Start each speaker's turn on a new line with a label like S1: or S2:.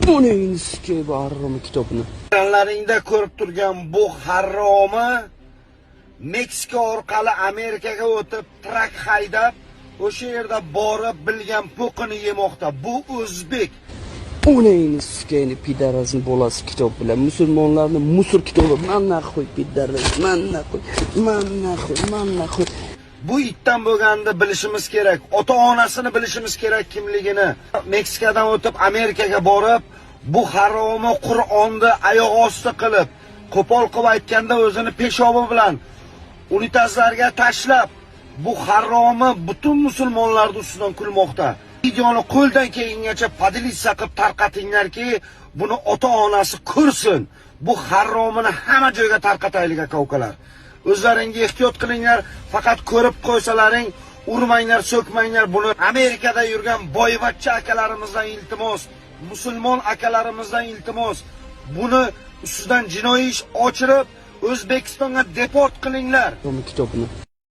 S1: Uning iski barrom kitobni.
S2: Ekranlaringda ko'rib turgan bu harromi Meksika orqali Amerikaga o'tib, trak haydab, o'sha yerda borib bilgan po'qini yemoqda. Bu o'zbek.
S1: Uning iskini pidarasini bolasi kitob bilan musulmonlarni musur kitobi manna qo'y pidaras, manna qo'y.
S2: Bu itdan bo'lganini bilishimiz kerak. Ota-onasini bilishimiz kerak kimligini. Meksikadan o'tib Amerikaga borib, bu haromi Qur'onni oyoq osti qilib, qo'pol qilib aytganda o'zini peshobi bilan unitazlarga tashlab, bu haromi butun musulmonlar ustidan kulmoqda. Videoni qo'ldan kelgancha padilitsa qilib tarqatinglarki, buni ota-onasi ko'rsin. Bu haromini hamma joyga tarqataylik aka-ukalar. O'zlaringiz ehtiyot qilinglar, faqat ko'rib qo'ysalaring, urmanglar, so'kmanglar. Buni Amerikada yurgan boyvachcha akalarimizdan iltimos, musulmon akalarimizdan iltimos. Buni ustidan jinoiy ish ochirib, O'zbekistonga deport qilinglar.
S1: Bu kitobni